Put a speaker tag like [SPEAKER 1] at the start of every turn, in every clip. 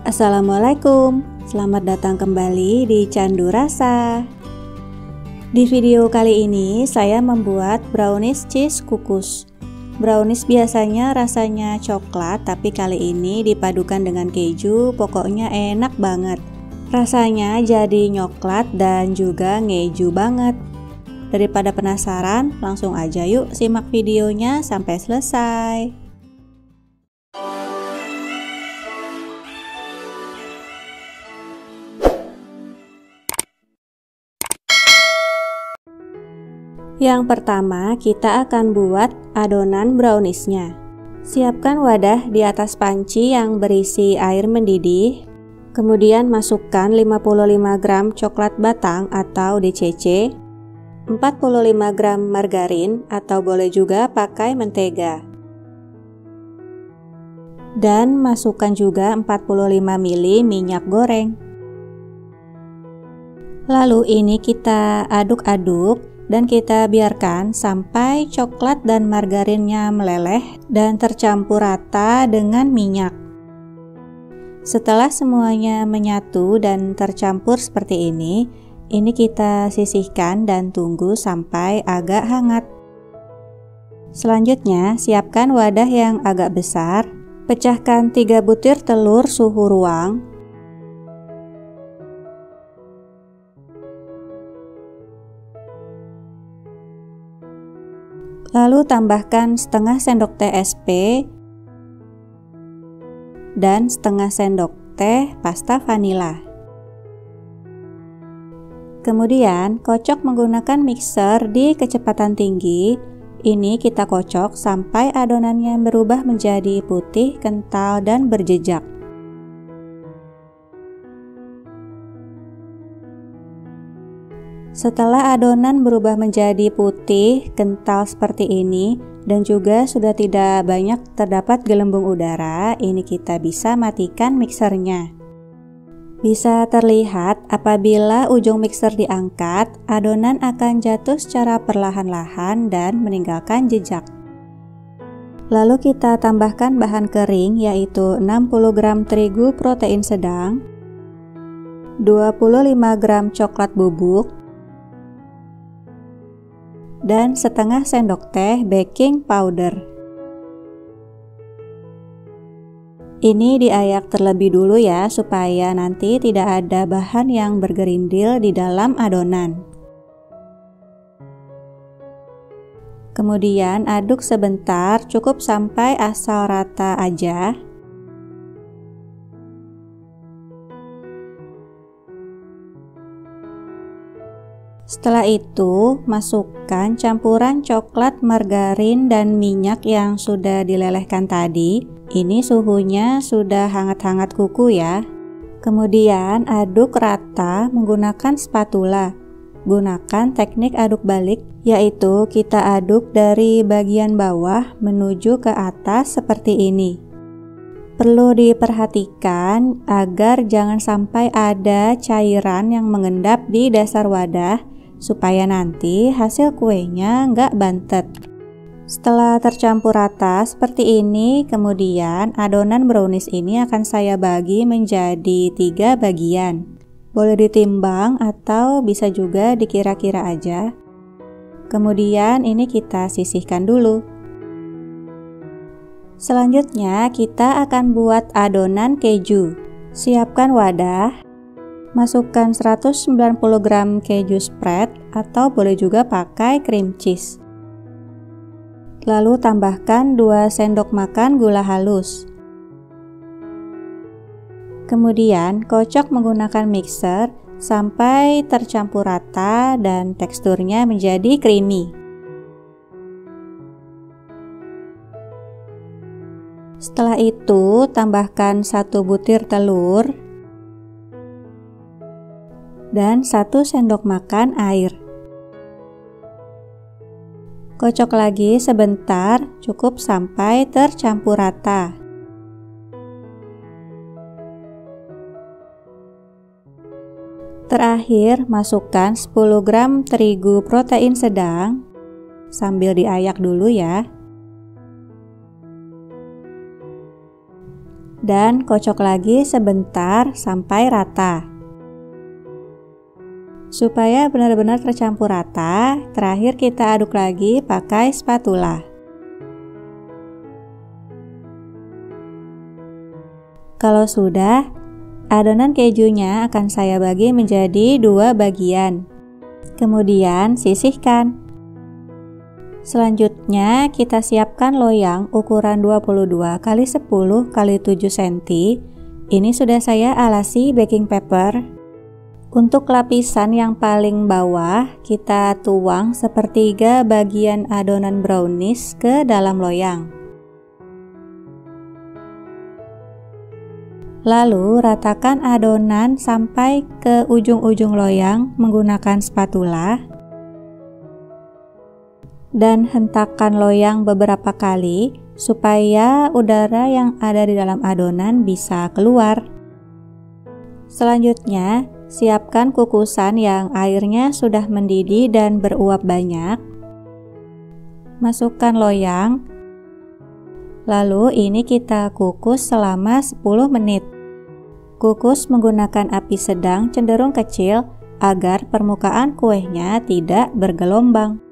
[SPEAKER 1] Assalamualaikum, selamat datang kembali di Candu Rasa. Di video kali ini saya membuat brownies cheese kukus. Brownies biasanya rasanya coklat, tapi kali ini dipadukan dengan keju, pokoknya enak banget. Rasanya jadi nyoklat dan juga ngeju banget. Daripada penasaran, langsung aja yuk simak videonya sampai selesai. Yang pertama, kita akan buat adonan browniesnya. Siapkan wadah di atas panci yang berisi air mendidih. Kemudian masukkan 55 gram coklat batang atau DCC, 45 gram margarin atau boleh juga pakai mentega. Dan masukkan juga 45 ml minyak goreng. Lalu ini kita aduk-aduk dan kita biarkan sampai coklat dan margarinnya meleleh dan tercampur rata dengan minyak. Setelah semuanya menyatu dan tercampur seperti ini kita sisihkan dan tunggu sampai agak hangat. Selanjutnya, siapkan wadah yang agak besar. Pecahkan 3 butir telur suhu ruang. Lalu tambahkan setengah sendok teh SP dan setengah sendok teh pasta vanila. Kemudian kocok menggunakan mixer di kecepatan tinggi. Ini kita kocok sampai adonannya berubah menjadi putih, kental, dan berjejak. Setelah adonan berubah menjadi putih, kental seperti ini, dan juga sudah tidak banyak terdapat gelembung udara, ini kita bisa matikan mixernya. Bisa terlihat apabila ujung mixer diangkat, adonan akan jatuh secara perlahan-lahan dan meninggalkan jejak. Lalu kita tambahkan bahan kering yaitu 60 gram terigu protein sedang, 25 gram coklat bubuk, dan setengah sendok teh baking powder. Ini diayak terlebih dulu ya, supaya nanti tidak ada bahan yang bergerindil di dalam adonan. Kemudian aduk sebentar, cukup sampai asal rata aja. Setelah itu, masukkan campuran coklat, margarin, dan minyak yang sudah dilelehkan tadi. Ini suhunya sudah hangat-hangat kuku ya. Kemudian aduk rata menggunakan spatula. Gunakan teknik aduk balik, yaitu kita aduk dari bagian bawah menuju ke atas seperti ini. Perlu diperhatikan agar jangan sampai ada cairan yang mengendap di dasar wadah, supaya nanti hasil kuenya nggak bantet. Setelah tercampur rata seperti ini, kemudian adonan brownies ini akan saya bagi menjadi 3 bagian. Boleh ditimbang atau bisa juga dikira-kira aja. Kemudian ini kita sisihkan dulu. Selanjutnya kita akan buat adonan keju. Siapkan wadah. Masukkan 190 gram keju spread atau boleh juga pakai cream cheese. Lalu tambahkan 2 sendok makan gula halus. Kemudian kocok menggunakan mixer sampai tercampur rata dan teksturnya menjadi creamy. Setelah itu tambahkan 1 butir telur dan 1 sendok makan air. Kocok lagi sebentar, cukup sampai tercampur rata. Terakhir, masukkan 10 gram terigu protein sedang sambil diayak dulu ya. Dan kocok lagi sebentar sampai rata. Supaya benar-benar tercampur rata, terakhir kita aduk lagi pakai spatula. Kalau sudah, adonan kejunya akan saya bagi menjadi 2 bagian. Kemudian sisihkan. Selanjutnya kita siapkan loyang ukuran 22 x 10 x 7 cm. Ini sudah saya alasi baking paper. Untuk lapisan yang paling bawah, kita tuang sepertiga bagian adonan brownies ke dalam loyang. Lalu ratakan adonan sampai ke ujung-ujung loyang menggunakan spatula. Dan hentakkan loyang beberapa kali supaya udara yang ada di dalam adonan bisa keluar. Selanjutnya, siapkan kukusan yang airnya sudah mendidih dan beruap banyak. Masukkan loyang. Lalu ini kita kukus selama 10 menit. Kukus menggunakan api sedang cenderung kecil agar permukaan kuenya tidak bergelombang.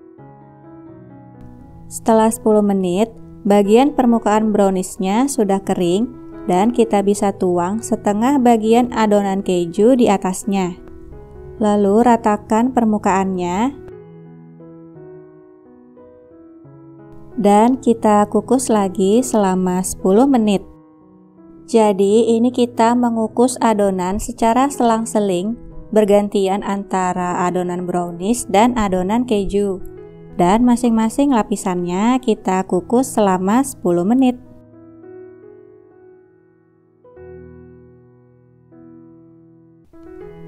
[SPEAKER 1] Setelah 10 menit, bagian permukaan browniesnya sudah kering dan kita bisa tuang setengah bagian adonan keju di atasnya. Lalu ratakan permukaannya dan kita kukus lagi selama 10 menit. Jadi ini kita mengukus adonan secara selang-seling bergantian antara adonan brownies dan adonan keju. Dan masing-masing lapisannya kita kukus selama 10 menit.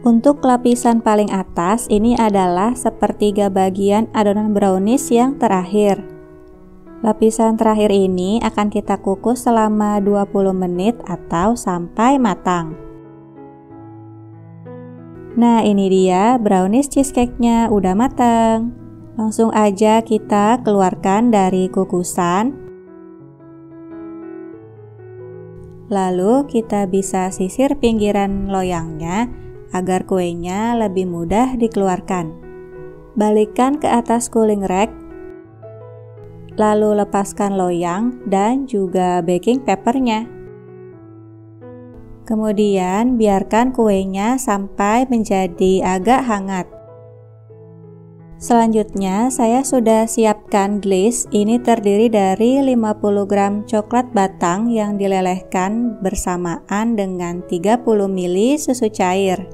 [SPEAKER 1] Untuk lapisan paling atas, ini adalah sepertiga bagian adonan brownies yang terakhir. Lapisan terakhir ini akan kita kukus selama 20 menit atau sampai matang. Nah, ini dia brownies cheesecake-nya udah matang. Langsung aja kita keluarkan dari kukusan. Lalu kita bisa sisir pinggiran loyangnya agar kuenya lebih mudah dikeluarkan. Balikkan ke atas cooling rack. Lalu lepaskan loyang dan juga baking papernya. Kemudian biarkan kuenya sampai menjadi agak hangat. Selanjutnya saya sudah siapkan glaze. Ini terdiri dari 50 gram coklat batang yang dilelehkan bersamaan dengan 30 ml susu cair.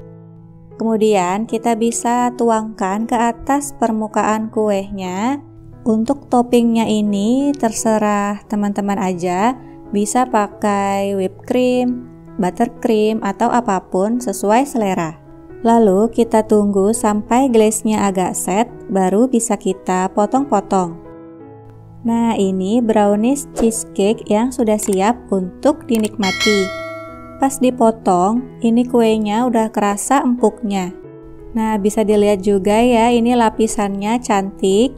[SPEAKER 1] Kemudian kita bisa tuangkan ke atas permukaan kuenya. Untuk toppingnya ini terserah teman-teman aja, bisa pakai whipped cream, buttercream, atau apapun sesuai selera. Lalu kita tunggu sampai glaze-nya agak set, baru bisa kita potong-potong. Nah, ini brownies cheesecake yang sudah siap untuk dinikmati. Pas dipotong, ini kuenya udah kerasa empuknya. Nah, bisa dilihat juga ya, ini lapisannya cantik.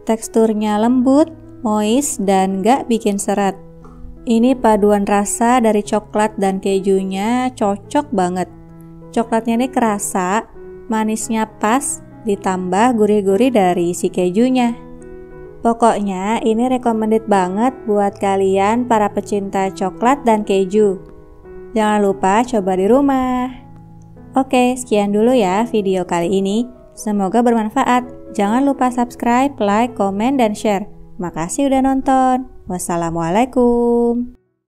[SPEAKER 1] Teksturnya lembut, moist, dan gak bikin seret. Ini paduan rasa dari coklat dan kejunya cocok banget. Coklatnya ini kerasa, manisnya pas, ditambah gurih-gurih dari si kejunya. Pokoknya ini recommended banget buat kalian para pecinta coklat dan keju. Jangan lupa coba di rumah. Oke, sekian dulu ya video kali ini. Semoga bermanfaat. Jangan lupa subscribe, like, komen, dan share. Makasih udah nonton. Wassalamualaikum.